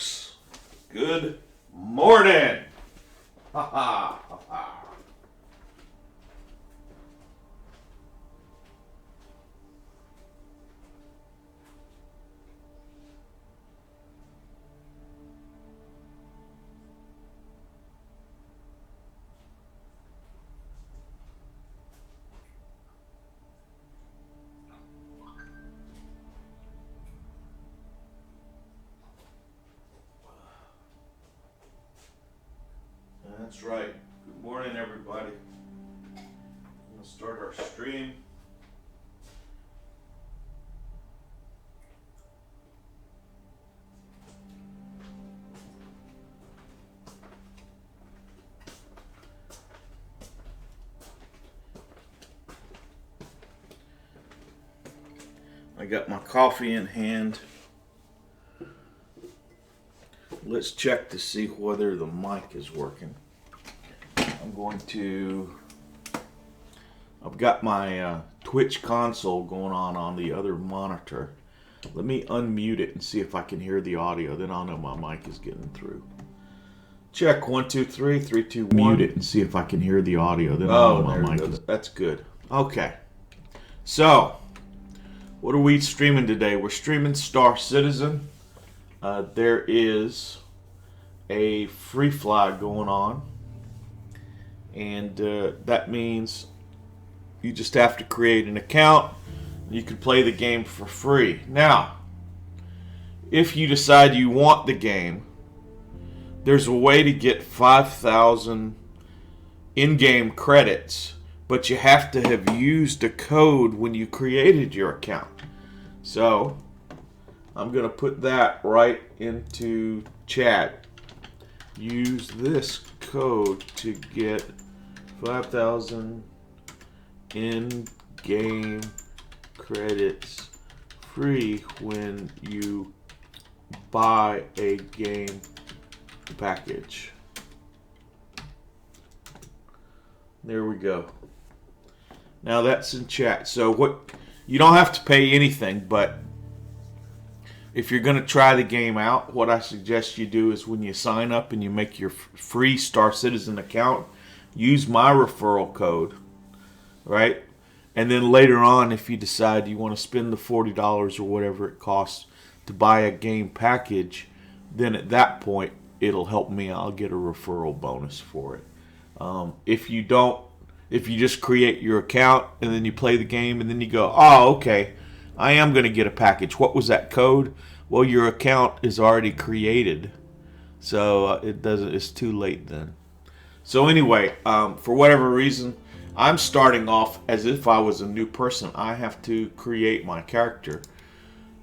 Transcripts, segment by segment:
folks. Good morning. Ha ha ha ha. That's right. Good morning, everybody. I'm going to start our stream. I got my coffee in hand. Let's check to see whether the mic is working. I've got my Twitch console going on the other monitor. Let me unmute it and see if I can hear the audio. Then I'll know my mic is getting through. Check 1 2 3 3 2 1. Mute it and see if I can hear the audio. Then I'll know my mic is. That's good. Okay. So, what are we streaming today? We're streaming Star Citizen. There is a free fly going on. And that means you just have to create an account. You can play the game for free. Now, if you decide you want the game, there's a way to get 5,000 in-game credits, but you have to have used a code when you created your account. So, I'm going to put that right into chat. Use this code to get 5,000 in-game credits free when you buy a game package. There we go. Now that's in chat. So you don't have to pay anything, but if you're going to try the game out, what I suggest you do is when you sign up and you make your free Star Citizen account, use my referral code, right? And then later on, if you decide you want to spend the $40 or whatever it costs to buy a game package, then at that point, it'll help me. I'll get a referral bonus for it. If you just create your account and then you play the game and then you go, oh, okay, I am going to get a package. What was that code? Well, your account is already created, so it's too late then. So anyway, for whatever reason, I'm starting off as if I was a new person. I have to create my character.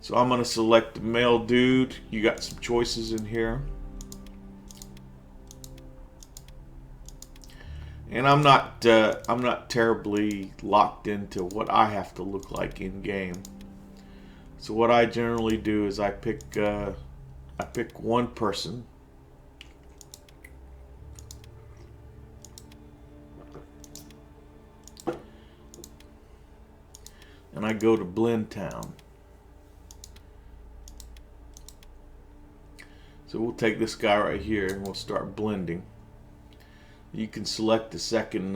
So I'm going to select the male dude. You got some choices in here. And I'm not terribly locked into what I have to look like in game. So what I generally do is I pick one person. And I go to Blend Town. So we'll take this guy right here and we'll start blending. You can select a second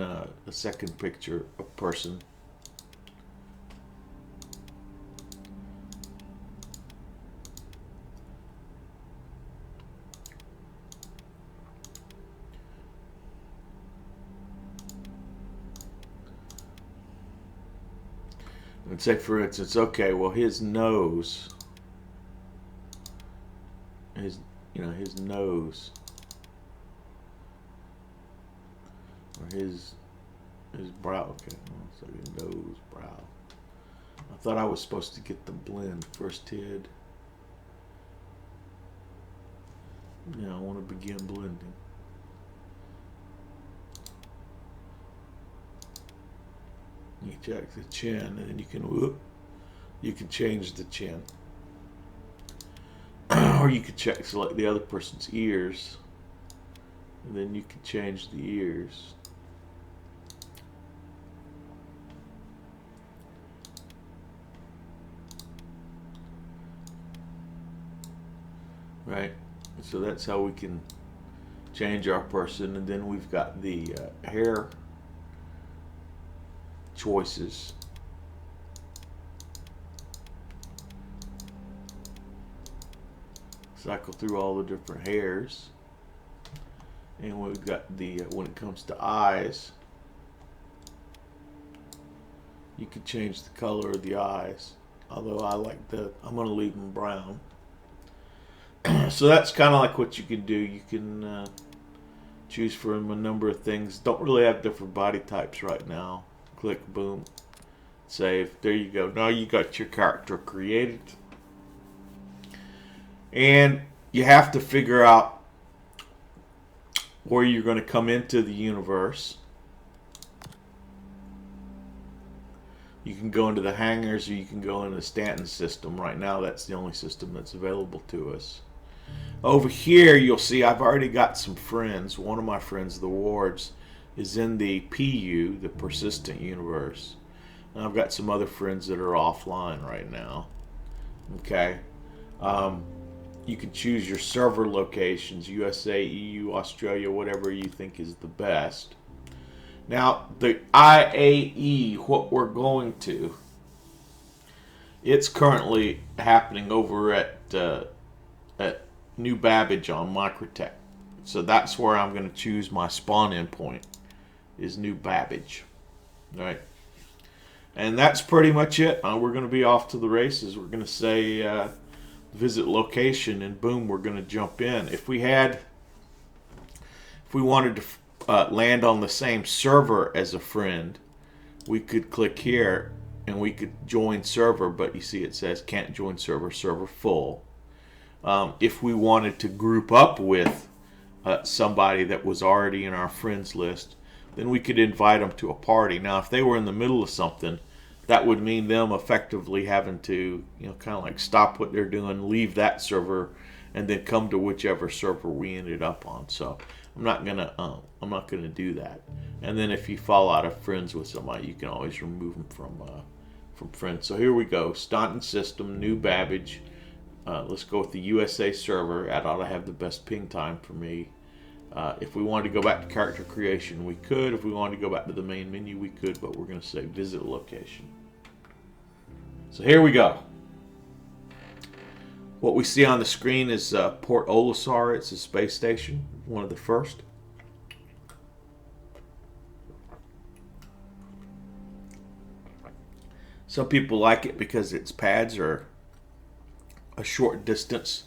picture of person. And say, for instance, okay, well, his nose, his nose, or his brow. Okay, so your nose, brow. I thought I was supposed to get the blend first head. Yeah, I want to begin blending. You check the chin, and then you can change the chin, or you could select the other person's ears, and then you can change the ears. Right, So that's how we can change our person. And then we've got the hair choices. Cycle through all the different hairs. And we've got the, when it comes to eyes, you could change the color of the eyes. Although I like I'm going to leave them brown. So that's kind of like what you can do. You can choose from a number of things. Don't really have different body types right now. Click, boom, save. There you go. Now you got your character created. And you have to figure out where you're going to come into the universe. You can go into the hangars, or you can go into the Stanton system. Right now, that's the only system that's available to us. Over here, you'll see I've already got some friends. One of my friends, the Wards, is in the PU, the Persistent Universe. And I've got some other friends that are offline right now. Okay. You can choose your server locations, USA, EU, Australia, whatever you think is the best. Now, the IAE, what we're going to, it's currently happening over at New Babbage on Microtech. So that's where I'm going to choose my spawn in point, is New Babbage. All right. And that's pretty much it. We're going to be off to the races. We're going to say visit location, and boom, we're going to jump in. If we wanted to land on the same server as a friend, we could click here and we could join server, but you see it says can't join server, server full. If we wanted to group up with somebody that was already in our friends list, then we could invite them to a party. Now, if they were in the middle of something, that would mean them effectively having to, kind of like stop what they're doing, leave that server, and then come to whichever server we ended up on. So I'm not gonna do that. And then if you fall out of friends with somebody, you can always remove them from friends. So here we go. Staunton system, New Babbage. Let's go with the USA server. That ought to have the best ping time for me. If we wanted to go back to character creation, we could. If we wanted to go back to the main menu, we could, but we're going to say visit location. So here we go. What we see on the screen is Port Olisar. It's a space station, one of the first. Some people like it because its pads are a short distance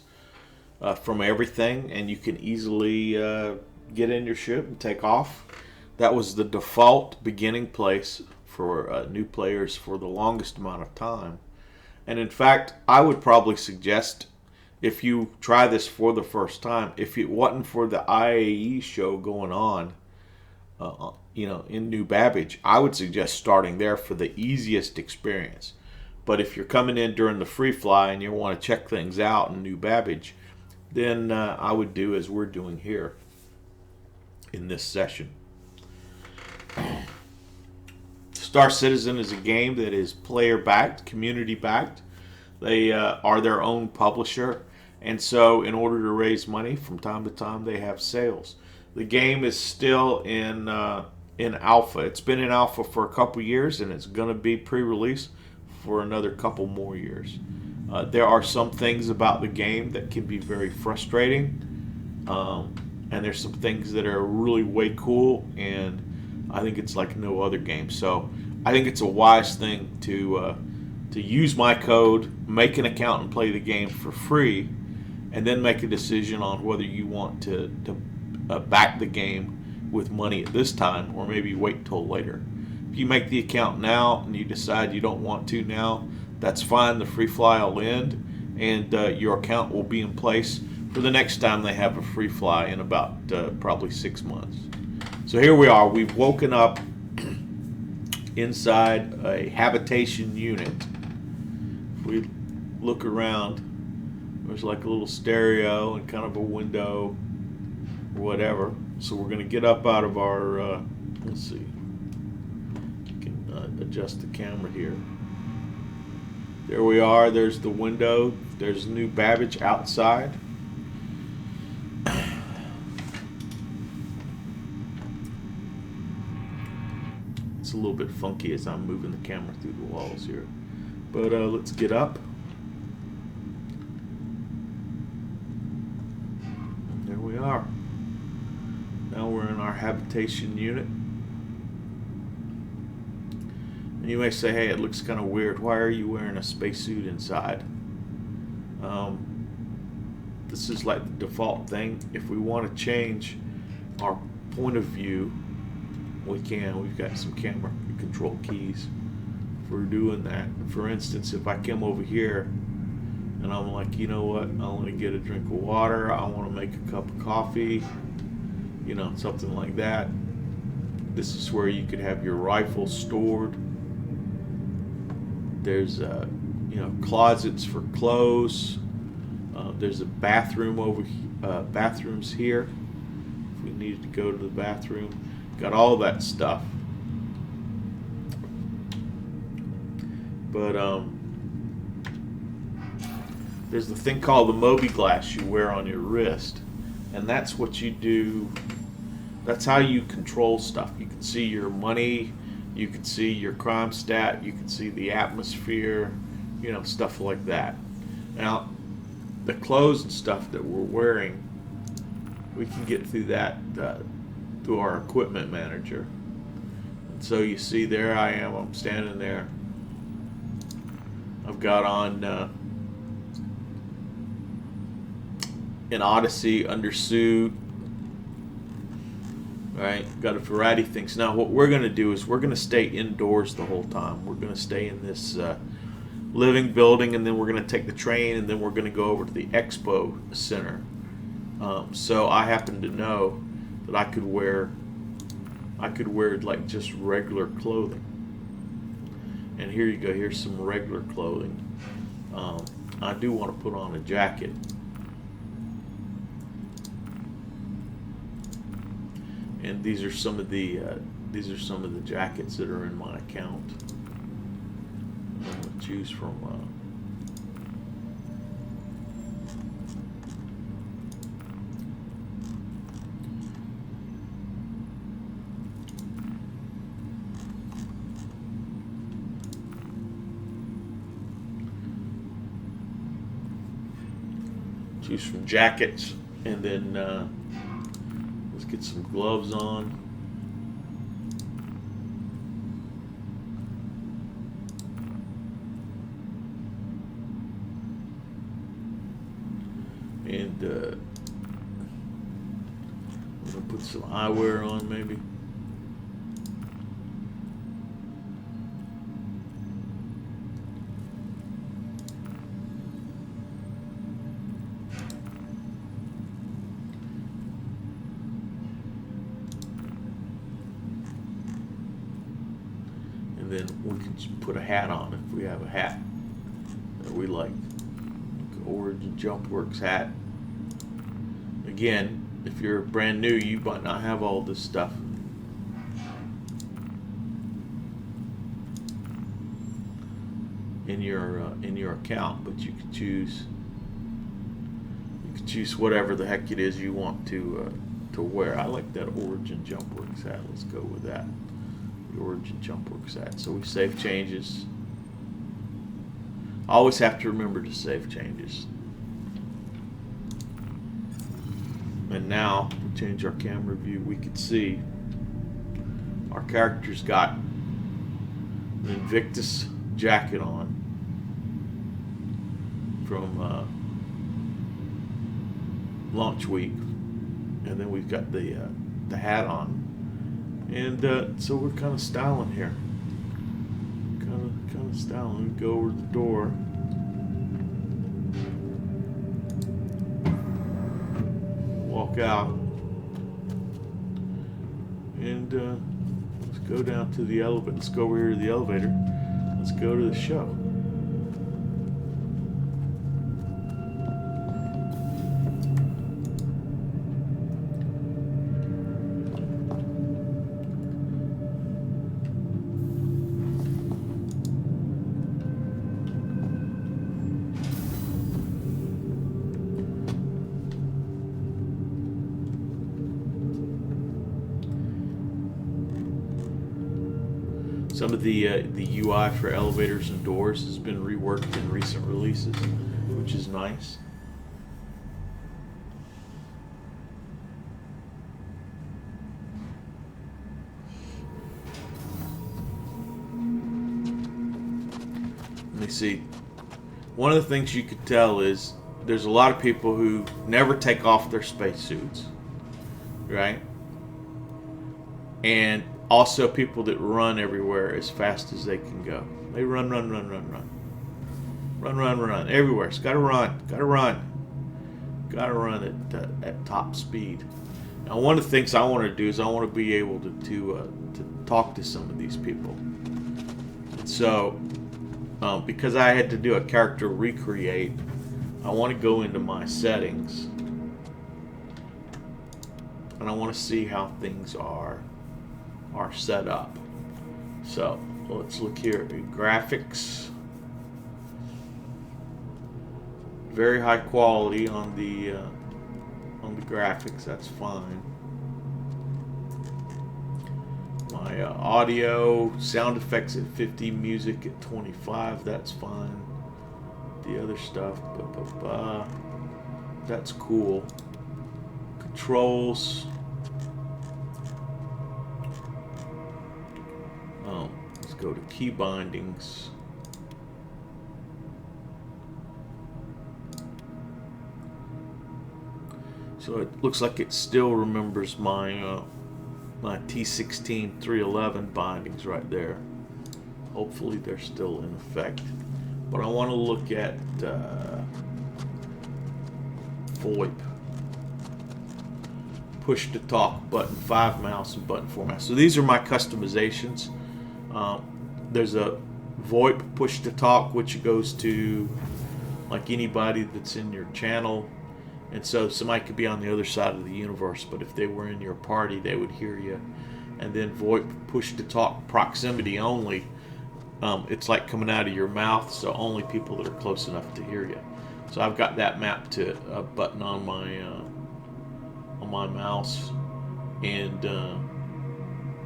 from everything, and you can easily get in your ship and take off. That was the default beginning place for new players for the longest amount of time. And in fact, I would probably suggest, if you try this for the first time, if it wasn't for the IAE show going on, in New Babbage, I would suggest starting there for the easiest experience. But if you're coming in during the free fly and you want to check things out in New Babbage, then I would do as we're doing here in this session. Star Citizen is a game that is player-backed, community-backed. They are their own publisher, and so in order to raise money, from time to time they have sales. The game is still in alpha. It's been in alpha for a couple years, and it's going to be pre-release for another couple more years. There are some things about the game that can be very frustrating, and there's some things that are really way cool, and I think it's like no other game. So I think it's a wise thing to use my code, make an account, and play the game for free, and then make a decision on whether you want to back the game with money at this time, or maybe wait till later. If you make the account now and you decide you don't want to now, that's fine. The free fly will end, and your account will be in place for the next time they have a free fly in about probably 6 months. So here we are. We've woken up inside a habitation unit. If we look around, there's like a little stereo and kind of a window or whatever. So we're going to get up out of our, let's see, you can adjust the camera here. There we are. There's the window. There's New Babbage outside. It's a little bit funky as I'm moving the camera through the walls here. But let's get up. There we are. Now we're in our habitation unit. And you may say, hey, it looks kind of weird. Why are you wearing a spacesuit inside? This is like the default thing. If we want to change our point of view, we can. We've got some camera control keys for doing that. For instance, if I come over here and I'm like, you know what, I want to get a drink of water, I want to make a cup of coffee, you know, something like that. This is where you could have your rifle stored. There's you know, closets for clothes. There's a bathroom over bathrooms here if we needed to go to the bathroom. Got all that stuff. But there's the thing called the Moby glass you wear on your wrist, and that's what you do. That's how you control stuff. You can see your money, you can see your crime stat, you can see the atmosphere, you know, stuff like that. Now, the clothes and stuff that we're wearing, we can get through that through our equipment manager. And so you see there I am, I'm standing there. I've got on an Odyssey undersuit, right? Got a variety of things. Now what we're going to do is we're going to stay indoors the whole time. We're going to stay in this living building, and then we're going to take the train, and then we're going to go over to the expo center. So I happen to know that I could wear like just regular clothing. And here you go. Here's some regular clothing. I do want to put on a jacket. And these are some of the jackets that are in my account. I'm going to choose from. Choose from jackets, and then let's get some gloves on. And I'm gonna put some eyewear on maybe. And then we can put a hat on if we have a hat that we like. Origin JumpWorks hat. Again, if you're brand new, you might not have all this stuff. In your account, but you can choose whatever the heck it is you want to wear. I like that Origin JumpWorks hat. Let's go with that. The Origin JumpWorks hat. So we save changes. Always have to remember to save changes. And now we change our camera view. We can see our character's got an Invictus jacket on from launch week, and then we've got the hat on, and so we're kind of styling here. Kind of styling. Go over the door. Walk out. And let's go down to the elevator. Let's go over here to the elevator. Let's go to the show. Some of the UI for elevators and doors has been reworked in recent releases, which is nice. Let me see. One of the things you could tell is there's a lot of people who never take off their spacesuits, right? And also people that run everywhere as fast as they can go. They run everywhere. It's got to run at top speed. Now, one of the things I want to do is I want to be able to talk to some of these people. And so, because I had to do a character recreate, I want to go into my settings and I want to see how things are set up. So let's look here at graphics. Very high quality on the graphics. That's fine. My audio, sound effects at 50, music at 25. That's fine. The other stuff, that's cool. Controls. Let's go to key bindings. So it looks like it still remembers my my T16 311 bindings right there. Hopefully they're still in effect. But I want to look at VoIP. Push to talk button, 5 mouse and button 4 mouse. So these are my customizations. There's a VoIP push to talk, which goes to like anybody that's in your channel. And so somebody could be on the other side of the universe, but if they were in your party, they would hear you. And then VoIP push to talk, proximity only. It's like coming out of your mouth, so only people that are close enough to hear you. So I've got that mapped to a button on my mouse, and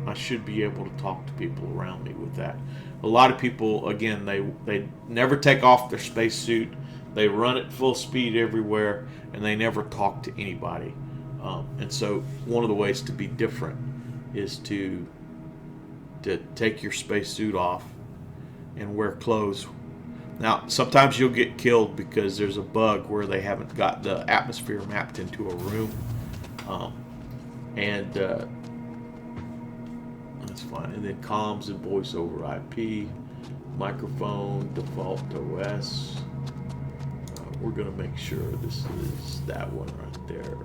I should be able to talk to people around me with that. A lot of people, again, they never take off their spacesuit. They run at full speed everywhere, and they never talk to anybody. And so one of the ways to be different is to take your spacesuit off and wear clothes. Now, sometimes you'll get killed because there's a bug where they haven't got the atmosphere mapped into a room. That's fine. And then comms and voice over IP, microphone, default OS. We're going to make sure this is that one right there.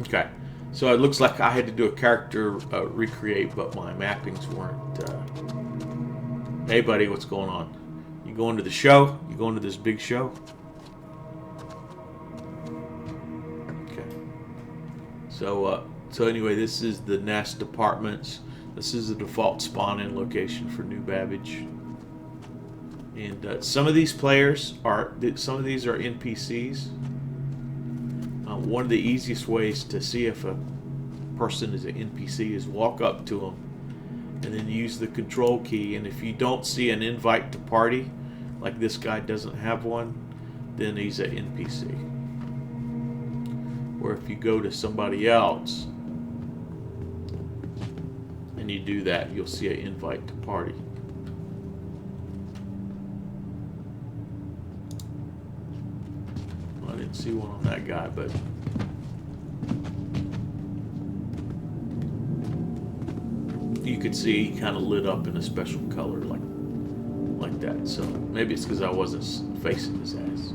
Okay. So it looks like I had to do a character recreate, but my mappings weren't. Hey, buddy, what's going on? You going to the show? You going to this big show? Okay. So anyway, this is the Nest Apartments. This is the default spawn-in location for New Babbage. And some of these players are NPCs. One of the easiest ways to see if a person is an NPC is walk up to them and then use the control key. And if you don't see an invite to party, like this guy doesn't have one, then he's an NPC. Or if you go to somebody else and you do that, you'll see an invite to party. I didn't see one on that guy, but you could see he kind of lit up in a special color like that. So maybe it's because I wasn't facing his ass.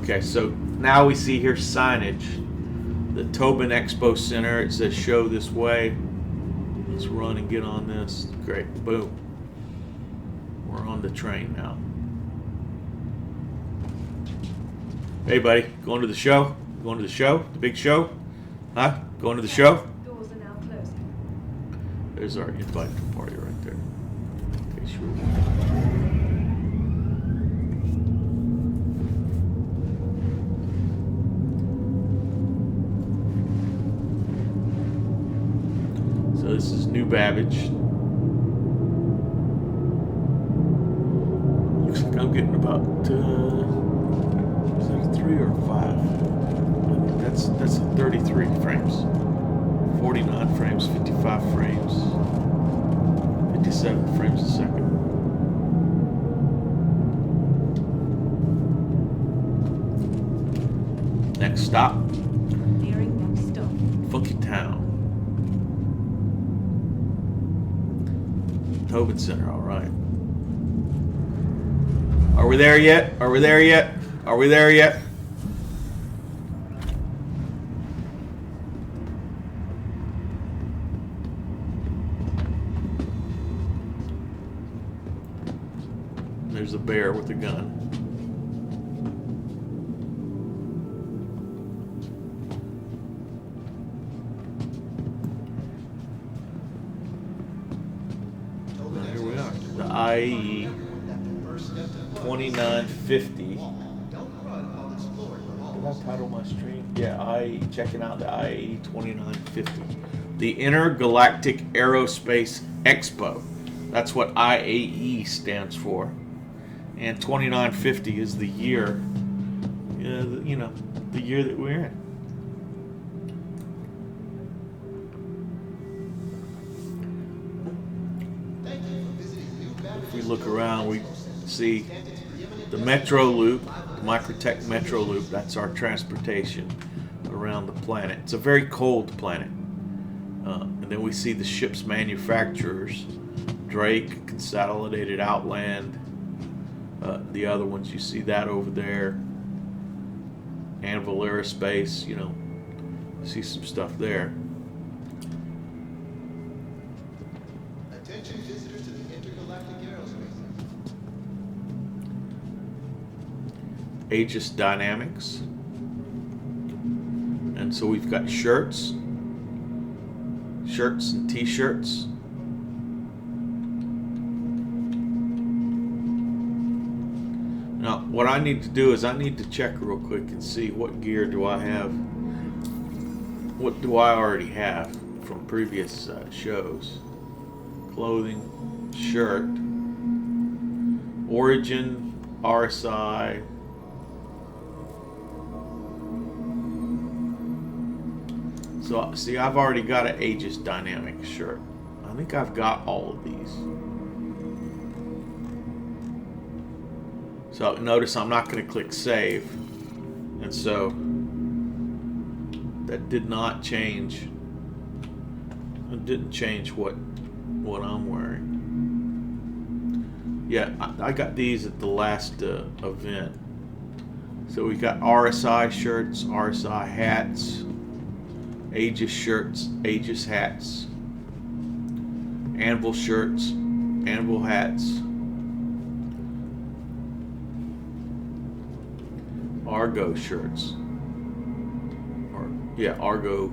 Okay, so now we see here signage. The Tobin Expo Center. It says show this way. Let's run and get on this. Great. Boom. We're on the train now. Hey, buddy. Going to the show? Going to the show? The big show? Huh? Going to the show? Doors are now closing. There's our invite to party right there. Okay, sure. So this New Babbage. Looks like I'm getting about is that a 3 or a 5? That's a 33 frames. 49 frames, 55 frames, 57 frames a second. Next stop. Nearing next stop. Funky Town. Tobin Center, all right. Are we there yet? Are we there yet? Are we there yet? There's a bear with a gun. Here we are. The IAE 2950. Did I title my stream? Yeah, IAE, checking out the IAE 2950. The Intergalactic Aerospace Expo. That's what IAE stands for. And 2950 is the year, the year that we're in. If we look around, we see the Metro Loop, the Microtech Metro Loop. That's our transportation around the planet. It's a very cold planet. And then we see the ship's manufacturers, Drake, Consolidated Outland. The other ones, you see that over there. Anvil Aerospace, see some stuff there. Attention visitors to the Intergalactic Aerospace. Aegis Dynamics. And so we've got shirts and t-shirts. Now, what I need to do is I need to check real quick and see what gear do I have. What do I already have from previous shows? Clothing, shirt, Origin, RSI. So, see, I've already got an Aegis Dynamic shirt. I think I've got all of these. So notice I'm not going to click save, and so that did not change. It didn't change what I'm wearing. Yeah, I got these at the last event. So we got RSI shirts, RSI hats, Aegis shirts, Aegis hats, Anvil shirts, Anvil hats. Argo shirts, Argo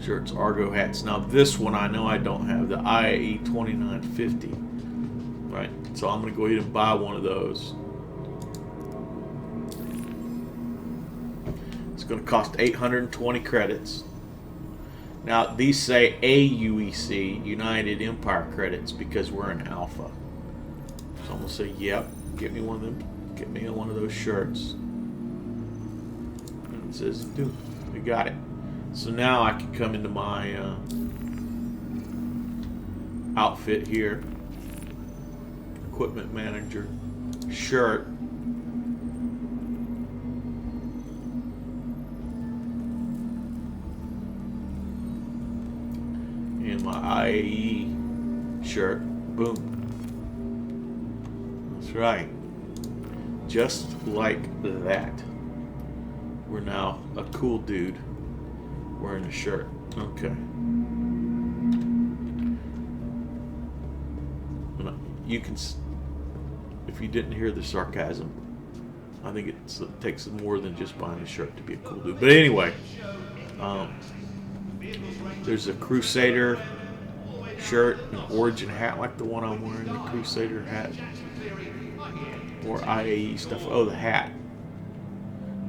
shirts, Argo hats. Now this one I know I don't have, the IAE 2950, right? So I'm going to go ahead and buy one of those. It's going to cost 820 credits. Now these say AUEC, United Empire credits, because we're in alpha. So I'm going to say, yep, get me one of them. Get me one of those shirts. And it says, dude, we got it. So now I can come into my outfit here. Equipment manager, shirt. And my IAE shirt. Boom. That's right. Just like that. We're now a cool dude wearing a shirt. Okay. You can, if you didn't hear the sarcasm, I think it takes more than just buying a shirt to be a cool dude. But anyway, there's a Crusader shirt, an Origin hat like the one I'm wearing, the Crusader hat. More IAE stuff. Oh, the hat.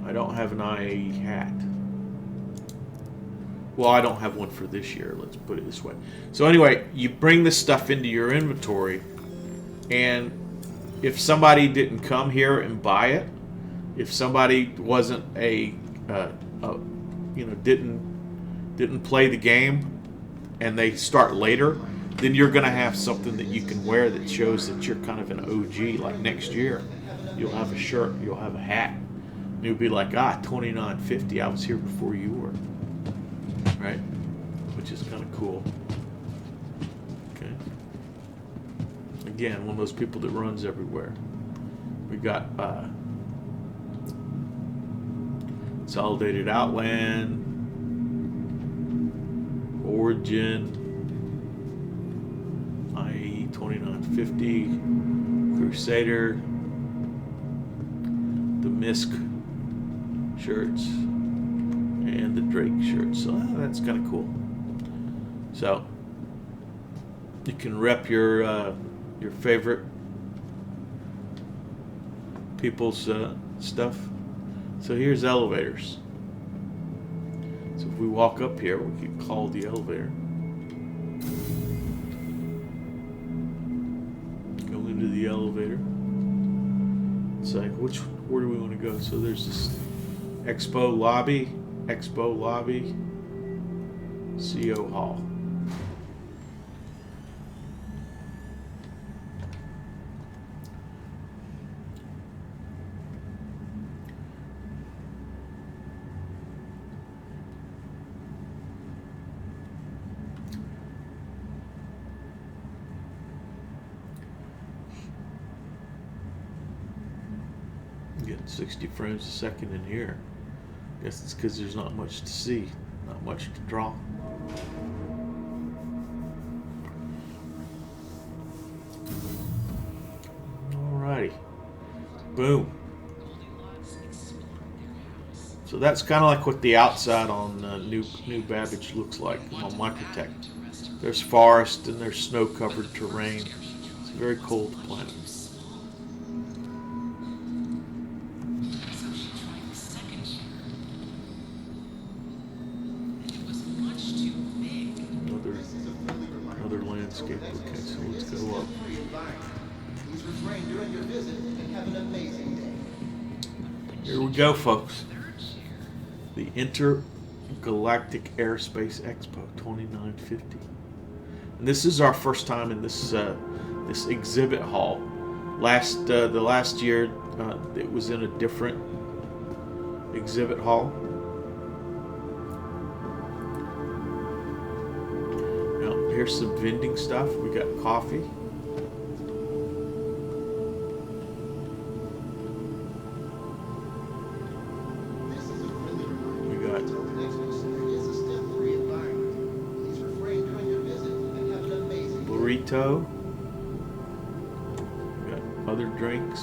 I don't have an IAE hat. Well, I don't have one for this year. Let's put it this way. So anyway, you bring this stuff into your inventory, and if somebody didn't come here and buy it, if somebody wasn't didn't play the game, and they start later, then you're going to have something that you can wear that shows that you're kind of an OG. Like next year, you'll have a shirt, you'll have a hat, and you'll be like, 2950, I was here before you were. Right? Which is kind of cool. Okay. Again, one of those people that runs everywhere. We got Consolidated Outland, Origin, IAE 2950, Crusader, the Misk shirts, and the Drake shirts. So that's kind of cool. So you can rep your favorite people's stuff. So here's elevators. So if we walk up here, we can call the elevator. Go into the elevator. It's like, where do we want to go? So there's this Expo lobby, CO Hall. Getting 60 frames a second in here. Guess it's because there's not much to see, not much to draw. Alrighty. Boom. So that's kind of like what the outside on New Babbage looks like on Microtech. There's forest and there's snow-covered terrain. It's a very cold planet. Another landscape. Okay, so let's go up. Please refrain during your visit and have an amazing day. Here we go, folks. The Intergalactic Aerospace Expo 2950. And this is our first time in this this exhibit hall. The last year it was in a different exhibit hall. Now here's some vending stuff. We got coffee. Burrito. Got other drinks.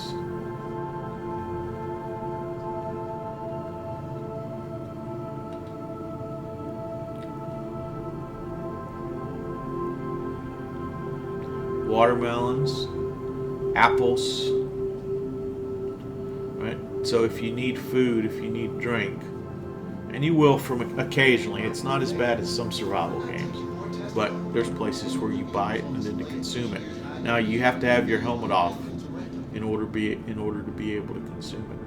Watermelons, apples. Right? So if you need food, if you need drink, and you will from occasionally, it's not as bad as some survival games. But there's places where you buy it and then to consume it. Now you have to have your helmet off in order to be able to consume it.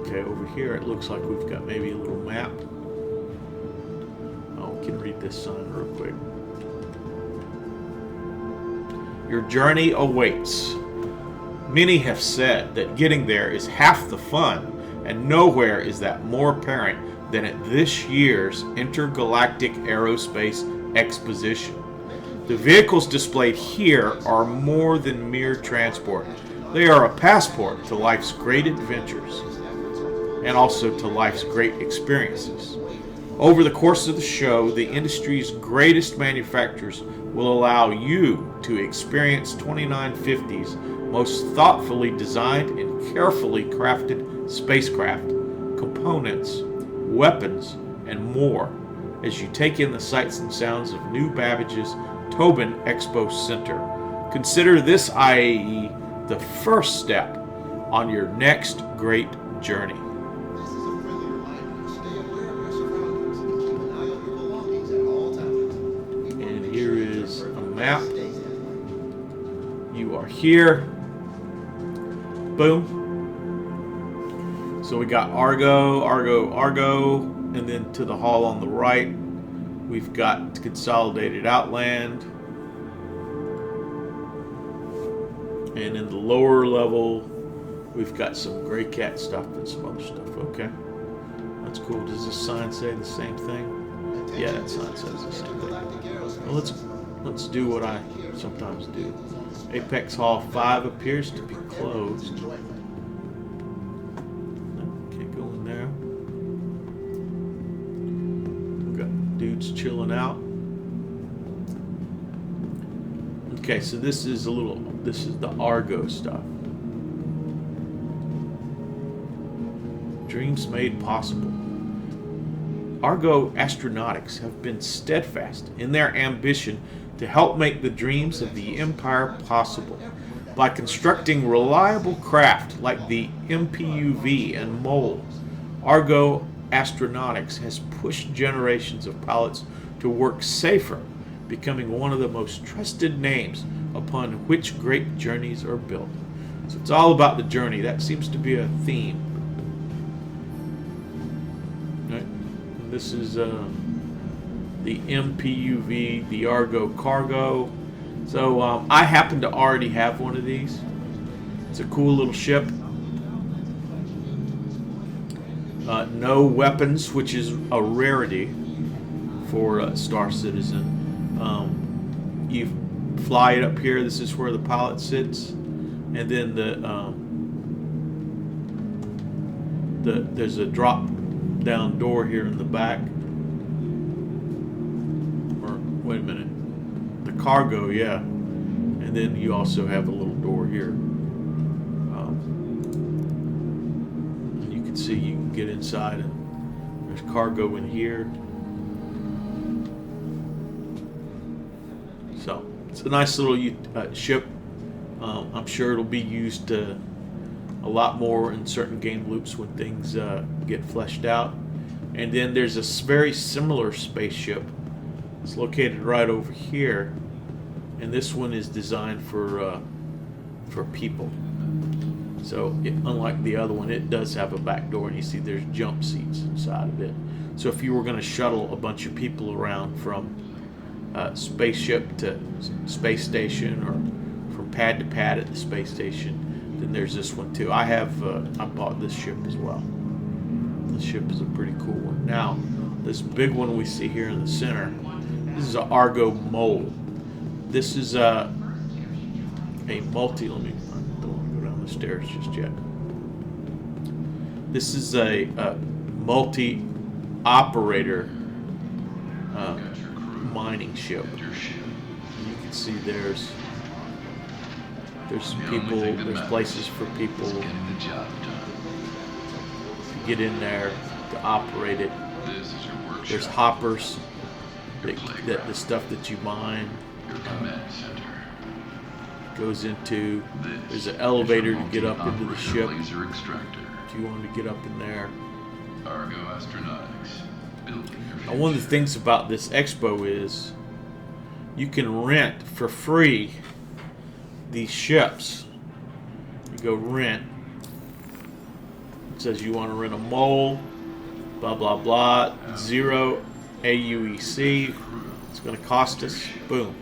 Okay, over here it looks like we've got maybe a little map. Oh, we can read this sign real quick. Your journey awaits. Many have said that getting there is half the fun, and nowhere is that more apparent than at this year's Intergalactic Aerospace Exposition. The vehicles displayed here are more than mere transport. They are a passport to life's great adventures and also to life's great experiences. Over the course of the show, the industry's greatest manufacturers will allow you to experience 2950's most thoughtfully designed and carefully crafted spacecraft, components, weapons, and more as you take in the sights and sounds of New Babbage's Tobin Expo Center. Consider this IAE the first step on your next great journey. This is a friendly reminder to stay aware of your surroundings and keep an eye on your belongings. map. You are here. Boom. So we got Argo, and then to the hall on the right, we've got Consolidated Outland. And in the lower level, we've got some Gray Cat stuff and some other stuff. Okay. That's cool. Does this sign say the same thing? Yeah, that sign says the same thing. Well, let's do what I sometimes do. Apex Hall 5 appears to be closed. No, can't go in there. We've got dudes chilling out. Okay, so this is the Argo stuff. Dreams made possible. Argo astronautics have been steadfast in their ambition to help make the dreams of the Empire possible by constructing reliable craft like the MPUV and MOLE. Argo astronautics has pushed generations of pilots to work safer, becoming one of the most trusted names upon which great journeys are built. So it's all about the journey. That seems to be a theme. Right? And this is the MPUV, the Argo Cargo. So I happen to already have one of these. It's a cool little ship. No weapons, which is a rarity for Star Citizen. You fly it up here. This is where the pilot sits, and then there's a drop down door here in the back. Or wait a minute, the cargo, yeah, and then you also have a little door here. And you can see you can get inside, and there's cargo in here. So it's a nice little ship. I'm sure it'll be used a lot more in certain game loops when things get fleshed out. And then there's a very similar spaceship. It's located right over here, and this one is designed for people. So unlike the other one, it does have a back door, and you see there's jump seats inside of it. So if you were going to shuttle a bunch of people around from spaceship to space station, or from pad to pad at the space station, then there's this one too. I bought this ship as well. This ship is a pretty cool one. Now, this big one we see here in the center, this is an Argo Mole. This is a multi. I don't want to go down the stairs just yet. This is a multi-operator mining ship. You can see there's people, there's places for people to get in there to operate it. There's hoppers that the stuff that you mine goes into. There's an elevator to get up into the ship if you want to get up in there. Argo Astronautics. Now, one of the things about this expo is you can rent for free these ships. You go rent. It says you want to rent a mole, blah blah blah, 0 AUEC. It's going to cost us. Boom.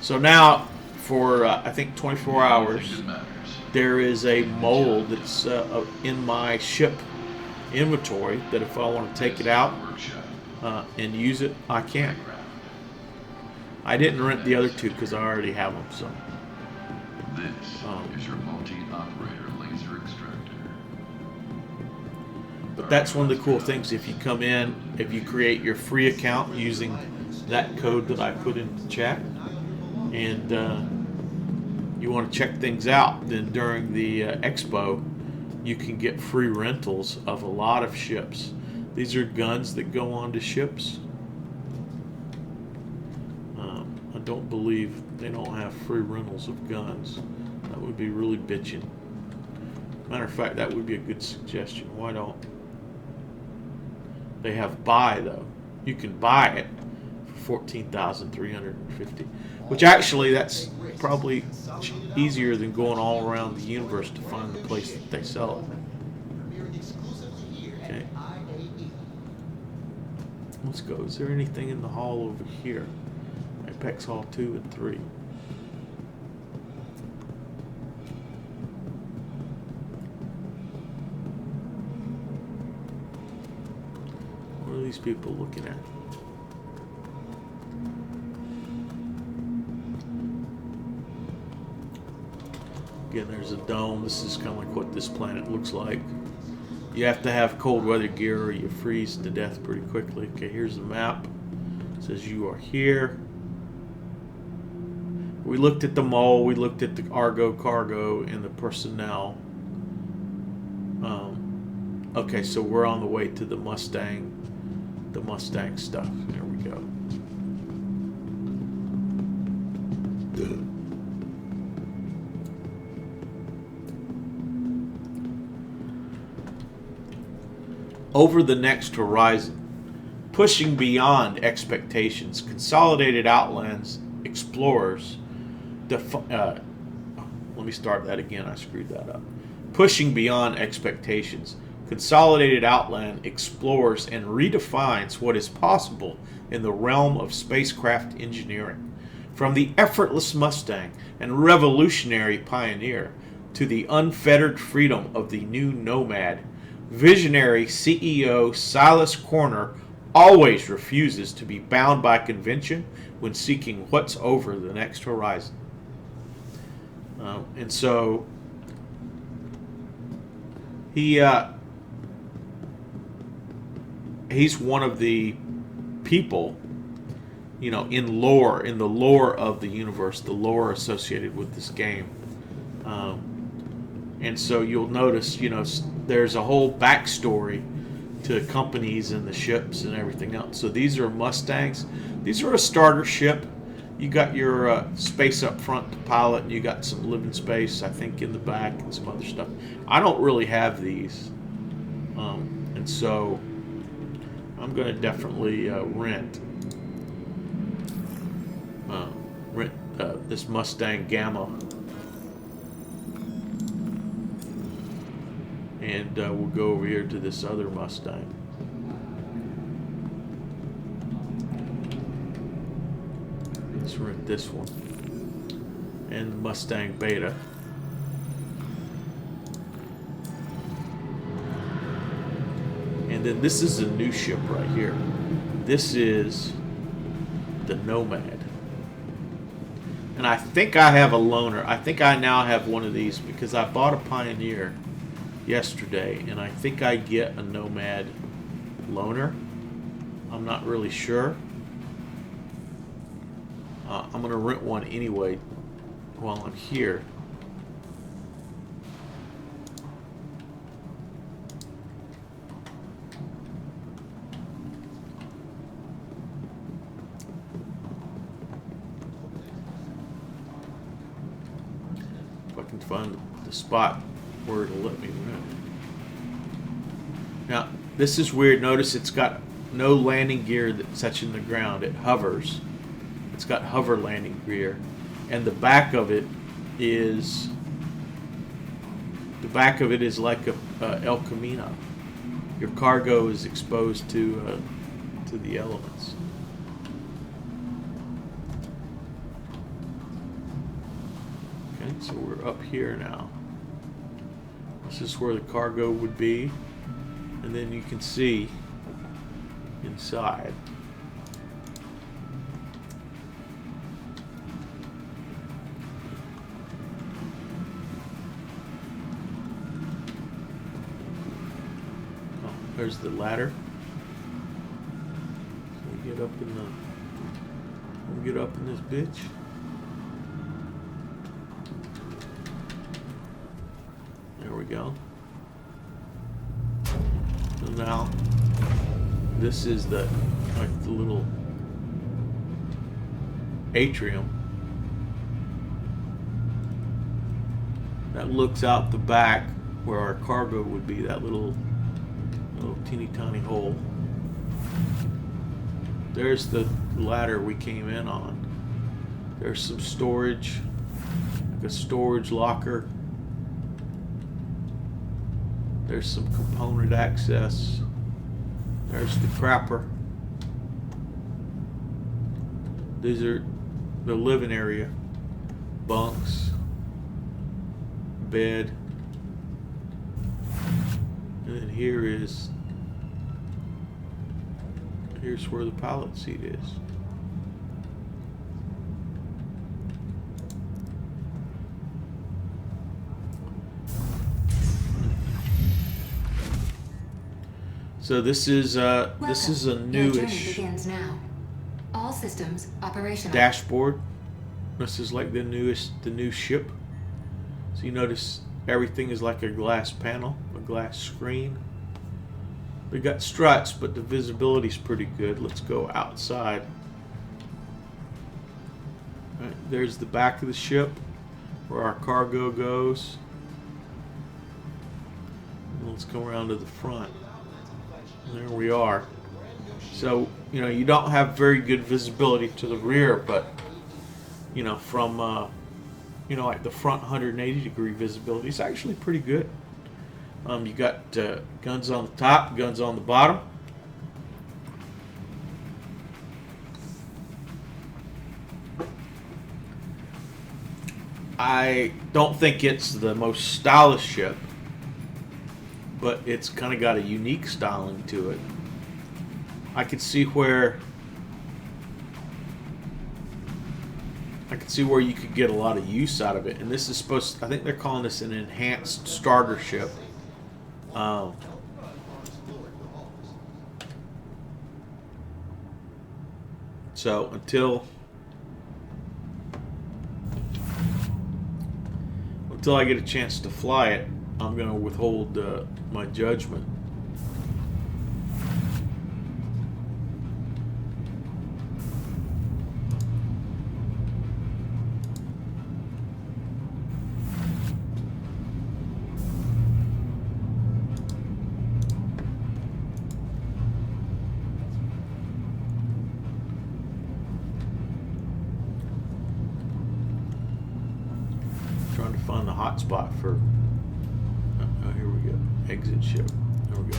So now, for I think 24 hours, there is a mole that's in my ship inventory that if I want to take it out and use it, I can. I didn't rent the other two because I already have them. So this is your multi-operator laser extractor. But that's one of the cool things. If you come in, if you create your free account using that code that I put in the chat, and you want to check things out, then during the expo, you can get free rentals of a lot of ships. These are guns that go onto ships. I don't believe they don't have free rentals of guns. That would be really bitching. Matter of fact, that would be a good suggestion. Why don't they have buy, though? You can buy it for 14,350. Which actually, that's probably easier than going all around the universe to find the place that they sell it. Premiering exclusively here Okay. at IAE. Let's go. Is there anything in the hall over here? Apex Hall 2 and 3. What are these people looking at? Again, there's a dome. This is kind of like what this planet looks like. You have to have cold weather gear or you freeze to death pretty quickly. Okay, here's the map. It says you are here. We looked at the mole, we looked at the Argo cargo and the personnel. Okay, so we're on the way to the Mustang stuff. There we go. Over the next horizon, pushing beyond expectations, Consolidated Outlands explorers. Let me start that again. I screwed that up. Pushing beyond expectations, Consolidated Outland explores and redefines what is possible in the realm of spacecraft engineering. From the effortless Mustang and revolutionary Pioneer to the unfettered freedom of the new Nomad, visionary CEO Silas Corner always refuses to be bound by convention when seeking what's over the next horizon. And so he's one of the people, in the lore of the universe, the lore associated with this game. And so you'll notice, there's a whole backstory to companies and the ships and everything else. So these are Mustangs. These are a starter ship. You got your space up front to pilot, and you got some living space, I think, in the back and some other stuff. I don't really have these. And so I'm going to definitely rent this Mustang Gamma. And we'll go over here to this other Mustang. Let's rent this one. And the Mustang Beta. And then this is a new ship right here. This is the Nomad. And I think I have a loaner. I think I now have one of these because I bought a Pioneer yesterday, and I think I get a Nomad loaner. I'm not really sure. I'm going to rent one anyway while I'm here. If I can find the spot where it'll let me rent. Now, this is weird. Notice it's got no landing gear that's touching the ground. It hovers. It's got hover landing gear, and the back of it is like a El Camino. Your cargo is exposed to the elements. Okay, so we're up here now. This is where the cargo would be, and then you can see inside. There's the ladder. So we get up in this bitch. There we go. So now this is the little atrium that looks out the back where our cargo would be, that little teeny tiny hole there's the ladder we came in on. There's some storage, like a storage locker. There's some component access. There's the crapper. These are the living area. Bunks. Bed. And then here's where the pilot seat is. So this is a Your journey newish begins now. All systems operational. dashboard. This is like the new ship. So you notice everything is like a glass panel, a glass screen. They got struts, but the visibility's pretty good. Let's go outside. All right, there's the back of the ship where our cargo goes. And let's go around to the front. There we are. So, you know, you don't have very good visibility to the rear, but, you know, from, you know, like the front 180-degree visibility is actually pretty good. You got guns on the top, guns on the bottom. I don't think it's the most stylish ship, but it's kind of got a unique styling to it. I could see where you could get a lot of use out of it. And this is I think they're calling this an enhanced starter ship. So until I get a chance to fly it, I'm going to withhold my judgment. Trying to find the hot spot for. Oh, here we go. Exit ship. There we go.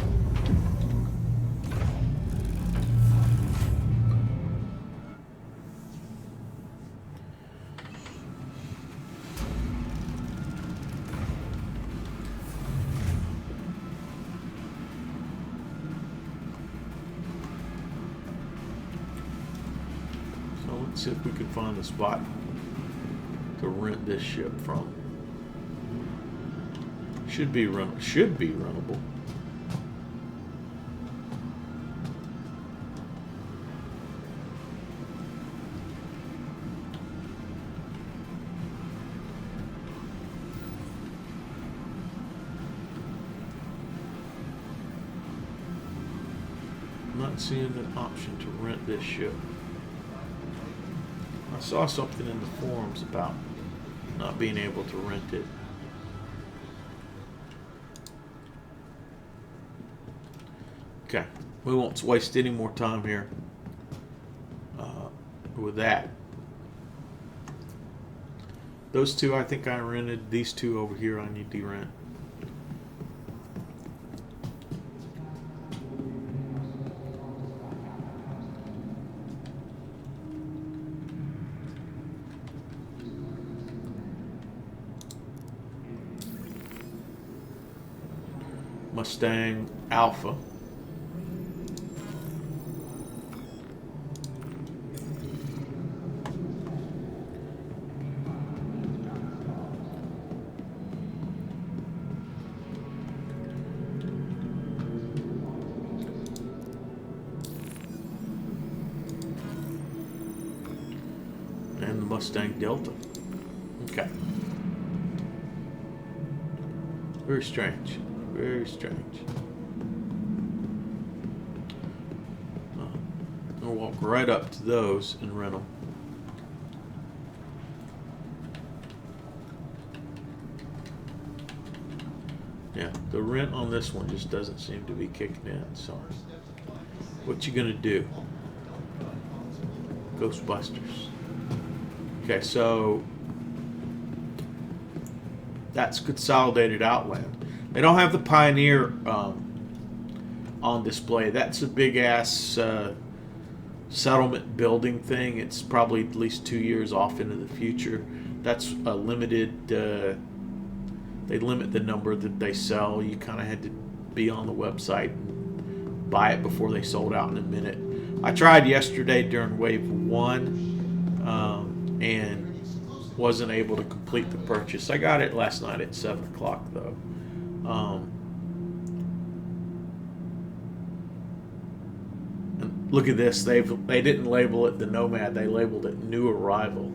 So let's see if we can find the spot to rent this ship from. Should be runnable. I'm not seeing an option to rent this ship. I saw something in the forums about not being able to rent it. Okay, we won't waste any more time here with that. Those two I think I rented. These two over here I need to rent. Mustang Alpha. And the Mustang Delta. Okay. Very strange. Very strange. I'll walk right up to those and rent them. Yeah, the rent on this one just doesn't seem to be kicking in. So, what you gonna do? Ghostbusters. Okay, so that's Consolidated Outland. They don't have the Pioneer on display. That's a big ass settlement building thing. It's probably at least 2 years off into the future. That's a limited. They limit the number that they sell. You kind of had to be on the website and buy it before they sold out in a minute. I tried yesterday during Wave 1 and wasn't able to complete the purchase. I got it last night at 7 o'clock though. And look at this. They didn't label it the Nomad. They labeled it New Arrival.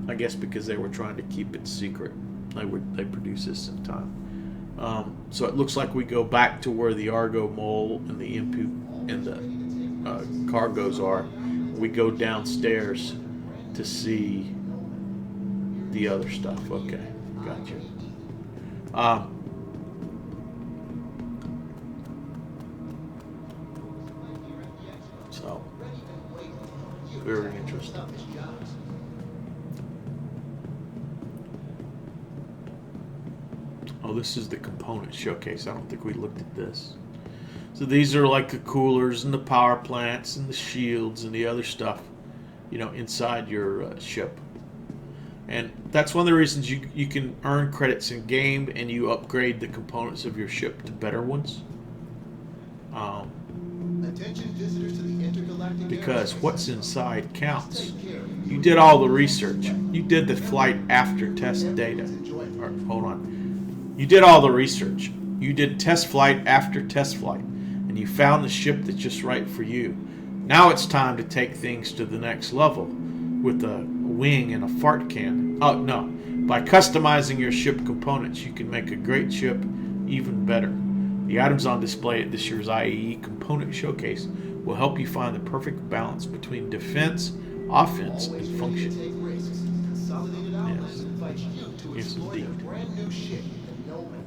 I guess because they were trying to keep it secret. They produce this in time. So it looks like we go back to where the Argo Mole and the input and the cargoes are. We go downstairs to see the other stuff. Okay, gotcha. So very interesting. Oh, this is the component showcase. I don't think we looked at this. So these are like the coolers and the power plants and the shields and the other stuff, inside your ship. And that's one of the reasons you can earn credits in game and you upgrade the components of your ship to better ones. Attention visitors to the intergalactic Because aerospace what's center. inside counts. Take care of You did all the research. You did the flight after test data. Or, hold on. You did all the research. You did test flight after test flight. And you found the ship that's just right for you. Now it's time to take things to the next level with a wing and a fart can. Oh, no. By customizing your ship components, you can make a great ship even better. The items on display at this year's IAE Component Showcase will help you find the perfect balance between defense, offense, Always and ready to function. take risks. Consolidated Outland Yes. invites you to Yes, explore their indeed. brand new ship, the Nomad,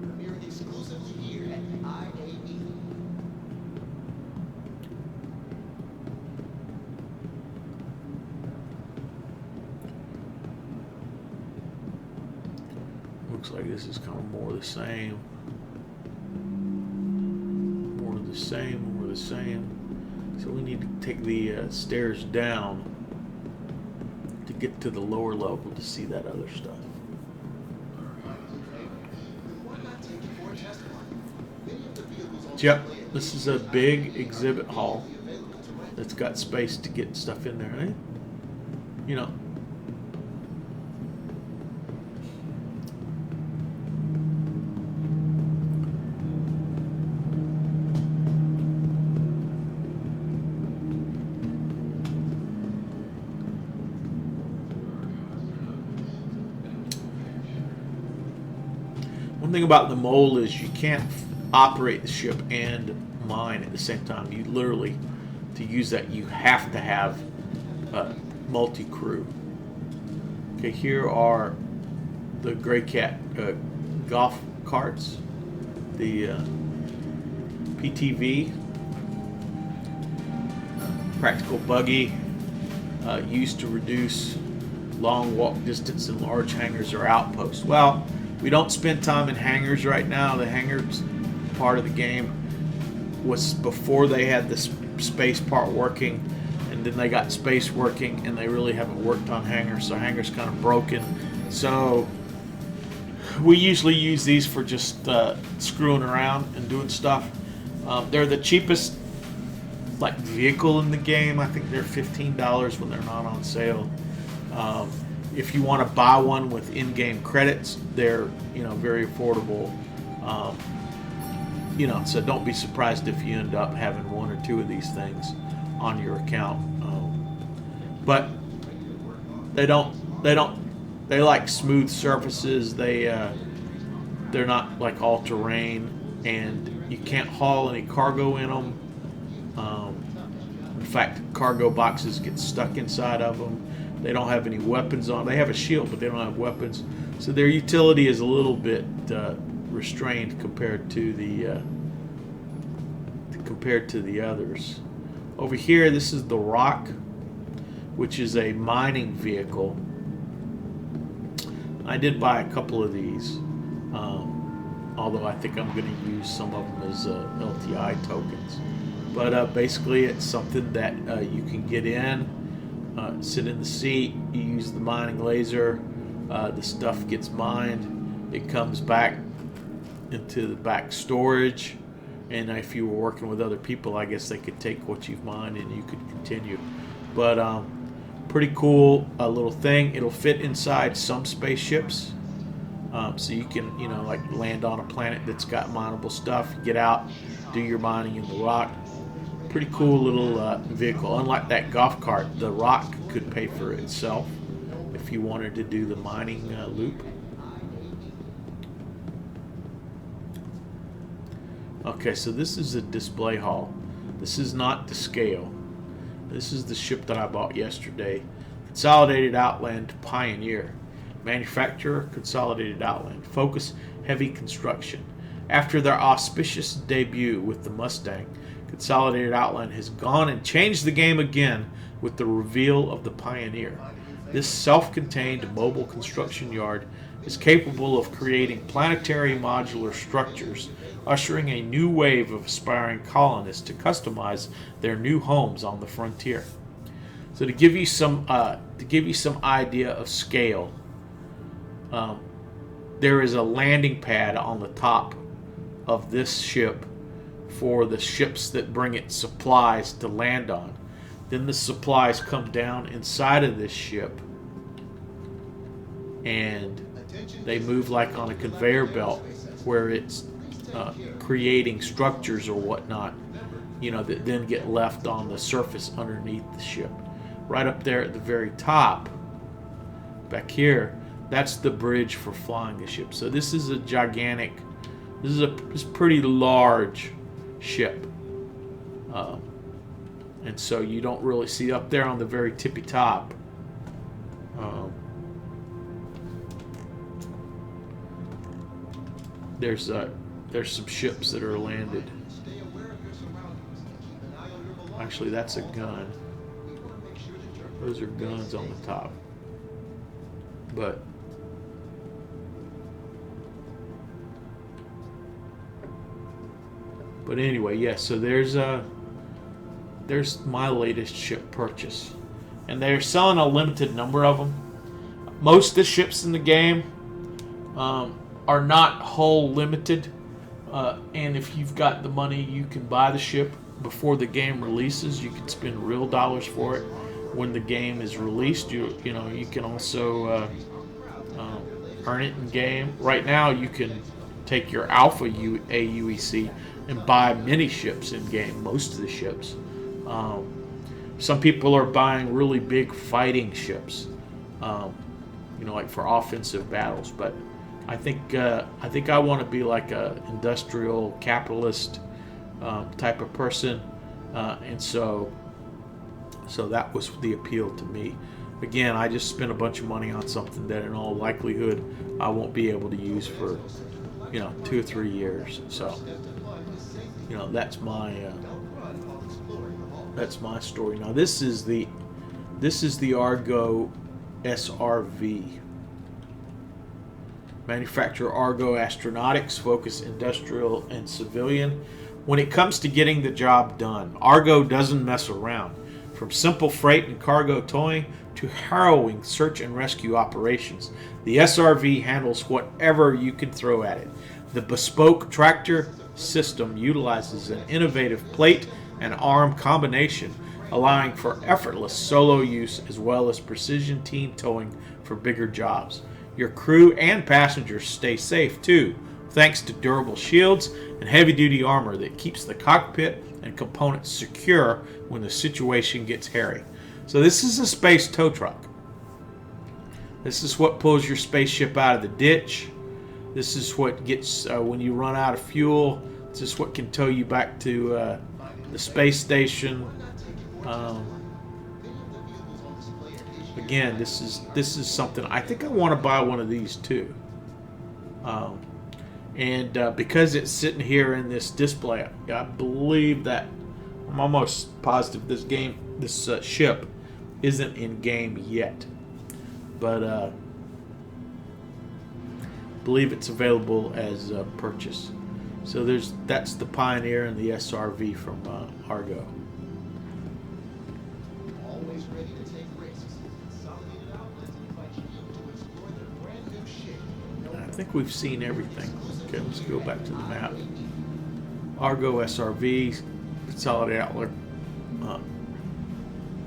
premiering exclusively here at IAE. Looks like this is kind of more of the same. More of the same, more of the same. So we need to take the stairs down to get to the lower level to see that other stuff. Why not take you for a test run? Many of the vehicles on Yep, display at this these is a IAE big exhibit hall will be available to rent. that's got space to get stuff in there, eh? One thing about the mole is you can't operate the ship and mine at the same time. You literally, to use that, you have to have multi-crew. Okay, here are the Gray Cat golf carts, the PTV, practical buggy, used to reduce long walk distance in large hangars or outposts. Well, we don't spend time in hangars right now. The hangars part of the game was before they had the space part working, and then they got space working, and they really haven't worked on hangars, so hangars kind of broken. So we usually use these for just screwing around and doing stuff. They're the cheapest vehicle in the game. I think they're $15 when they're not on sale. If you want to buy one with in-game credits, they're very affordable. So don't be surprised if you end up having one or two of these things on your account. But they like smooth surfaces. They're not like all terrain, and you can't haul any cargo in them. In fact, cargo boxes get stuck inside of them. They don't have any weapons on. They have a shield, but they don't have weapons. So their utility is a little bit restrained compared to the others. Over here, this is the Rock, which is a mining vehicle. I did buy a couple of these, although I think I'm going to use some of them as LTI tokens. But basically, it's something that you can get in, sit in the seat, you use the mining laser, the stuff gets mined, it comes back into the back storage, and if you were working with other people, I guess they could take what you've mined and you could continue. But pretty cool little thing. It'll fit inside some spaceships, so you can, like land on a planet that's got mineable stuff, get out, do your mining in the Rock. Pretty cool little vehicle. Unlike that golf cart, the Rock could pay for itself if you wanted to do the mining loop. Okay, so this is a display hall. This is not to scale. This is the ship that I bought yesterday. Consolidated Outland Pioneer. Manufacturer, Consolidated Outland. Focus, heavy construction. After their auspicious debut with the Mustang, Consolidated Outland has gone and changed the game again with the reveal of the Pioneer. This self-contained mobile construction yard is capable of creating planetary modular structures, ushering a new wave of aspiring colonists to customize their new homes on the frontier. So to give you some idea of scale, there is a landing pad on the top of this ship for the ships that bring its supplies to land on. Then the supplies come down inside of this ship, and they move like on a conveyor belt where it's creating structures or whatnot, that then get left on the surface underneath the ship. Right up there at the very top, back here, that's the bridge for flying the ship. So this is a gigantic, this is a pretty large ship. And so you don't really see up there on the very tippy top. There's some ships that are landed. Actually, that's a gun. Those are guns on the top. But anyway, yeah, so there's my latest ship purchase. And they're selling a limited number of them. Most of the ships in the game are not hull limited. And if you've got the money, you can buy the ship before the game releases. You can spend real dollars for it when the game is released. You can also earn it in game. Right now, you can take your Alpha AUEC and buy many ships in game. Most of the ships. Some people are buying really big fighting ships, like for offensive battles. But I think I want to be like a industrial capitalist type of person, and so that was the appeal to me. Again, I just spent a bunch of money on something that in all likelihood I won't be able to use for 2 or 3 years. So that's my story. Now this is the Argo SRV. Manufacturer Argo Astronautics, focus industrial and civilian. When it comes to getting the job done, Argo doesn't mess around. From simple freight and cargo towing to harrowing search and rescue operations, the SRV handles whatever you can throw at it. The bespoke tractor system utilizes an innovative plate and arm combination, allowing for effortless solo use as well as precision team towing for bigger jobs. Your crew and passengers stay safe too, thanks to durable shields and heavy-duty armor that keeps the cockpit and components secure when the situation gets hairy. So this is a space tow truck. This is what pulls your spaceship out of the ditch. This is what gets, when you run out of fuel, this is what can tow you back to the space station. Again, this is something I think I want to buy one of these too. And because it's sitting here in this display, I believe that I'm almost positive this ship isn't in game yet, but believe it's available as purchase. So that's the Pioneer and the SRV from Argo. Always ready to take risks. Consolidated Outlets invites you to explore their brand new ship. I think we've seen everything. Okay, let's go back to the map. Argo SRV, Consolidated Outlet,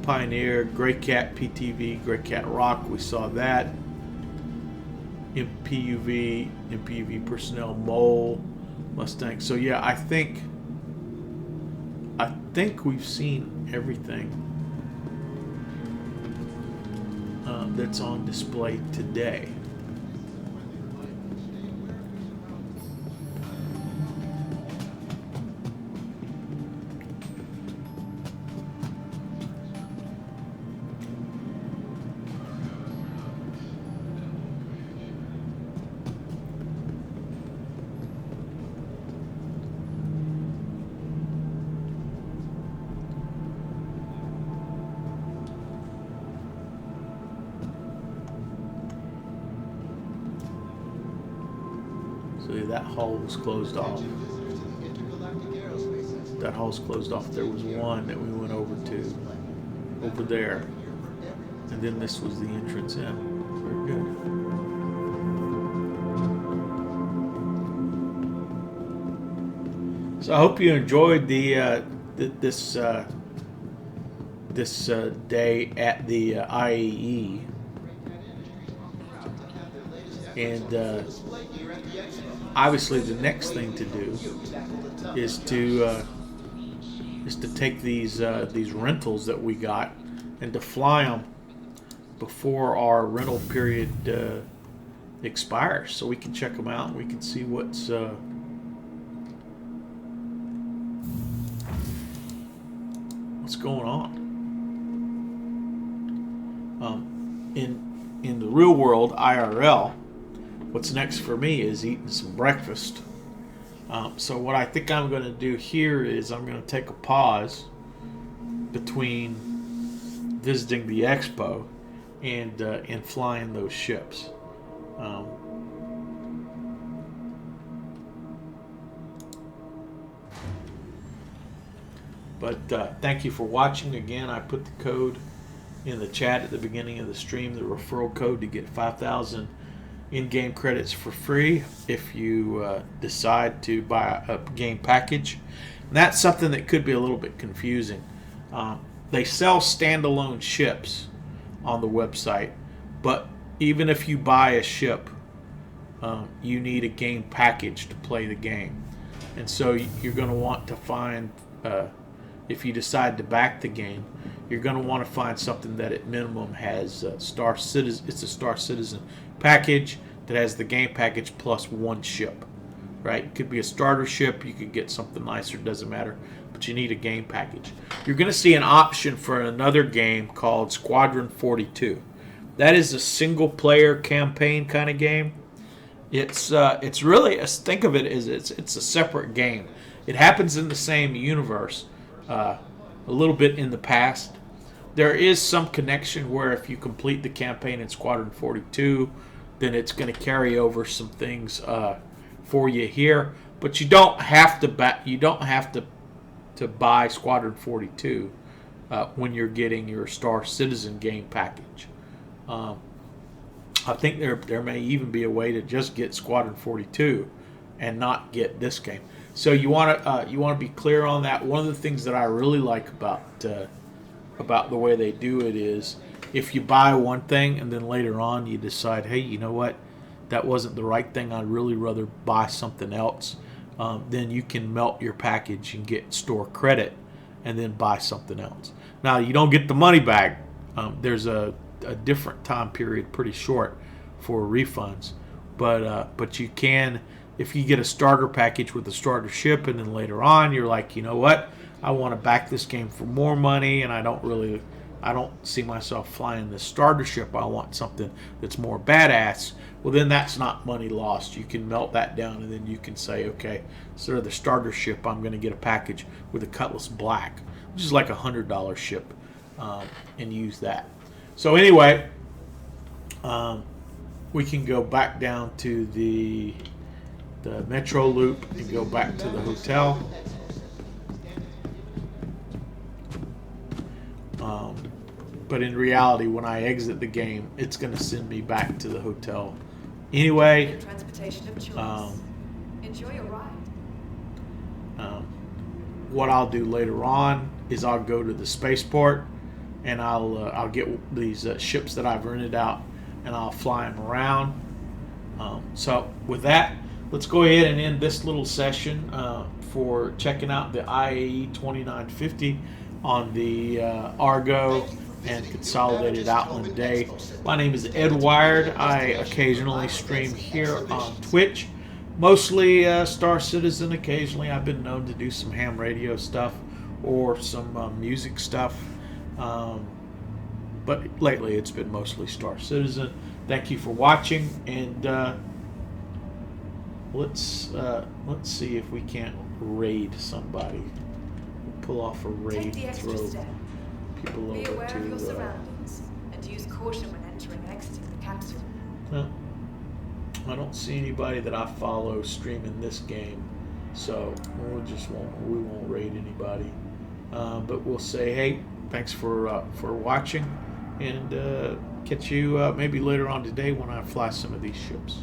Pioneer, Grey Cat PTV, Grey Cat Rock. We saw that. MPUV personnel, Mole, Mustang. So yeah, I think we've seen everything that's on display today. So that hull was closed off. Visitors to the Intergalactic Aerospace Center. That hull's closed off. There was one that we went over to, over there, and then this was the entrance in. Very good. So I hope you enjoyed this day at the IAE, and obviously the next thing to do is to take these rentals that we got and to fly them before our rental period expires, so we can check them out and we can see what's going on. In the real world, IRL, what's next for me is eating some breakfast. So what I think I'm going to do here is I'm going to take a pause between visiting the expo and flying those ships. But thank you for watching. Again, I put the code in the chat at the beginning of the stream, the referral code to get 5,000 in-game credits for free if you decide to buy a game package. And that's something that could be a little bit confusing. They sell standalone ships on the website, but even if you buy a ship, you need a game package to play the game. And so you're going to want to find, if you decide to back the game, you're going to want to find something that at minimum has Star Citizen. It's a Star Citizen package that has the game package plus one ship, right? It could be a starter ship. You could get something nicer. Doesn't matter. But you need a game package. You're going to see an option for another game called Squadron 42. That is a single-player campaign kind of game. It's really, think of it as it's a separate game. It happens in the same universe, a little bit in the past. There is some connection where if you complete the campaign in Squadron 42, then it's going to carry over some things for you here. But you don't have to buy Squadron 42 when you're getting your Star Citizen game package. I think there may even be a way to just get Squadron 42 and not get this game. So you want to be clear on that. One of the things that I really like about the way they do it is if you buy one thing and then later on you decide, hey, you know what, that wasn't the right thing, I'd really rather buy something else, then you can melt your package and get store credit and then buy something else. Now, you don't get the money back. There's a different time period, pretty short, for refunds, but you can, if you get a starter package with a starter ship and then later on you're like, you know what, I want to back this game for more money and I don't see myself flying this starter ship, I want something that's more badass, well then that's not money lost. You can melt that down and then you can say, okay, instead of the starter ship, I'm going to get a package with a Cutlass Black. which is like $100 ship, and use that. So anyway, we can go back down to the metro loop and go back to the hotel. But in reality, when I exit the game, it's going to send me back to the hotel anyway. Your transportation of choice. Enjoy your ride. What I'll do later on is I'll go to the spaceport and I'll get these ships that I've rented out and I'll fly them around. So with that, let's go ahead and end this little session for checking out the IAE 2950 on the Argo and Consolidated Outland Day. My name is Ed Wired. I occasionally stream here on Twitch, mostly Star Citizen. Occasionally I've been known to do some ham radio stuff or some music stuff, but lately it's been mostly Star Citizen. Thank you for watching, and let's see if we can't raid somebody. Pull off a raid, Take the extra throw step. people Be over aware of your to. surroundings and use caution when entering and exiting the capsule. I don't see anybody that I follow streaming this game, so we won't raid anybody. But we'll say, hey, thanks for watching, and catch you maybe later on today when I fly some of these ships.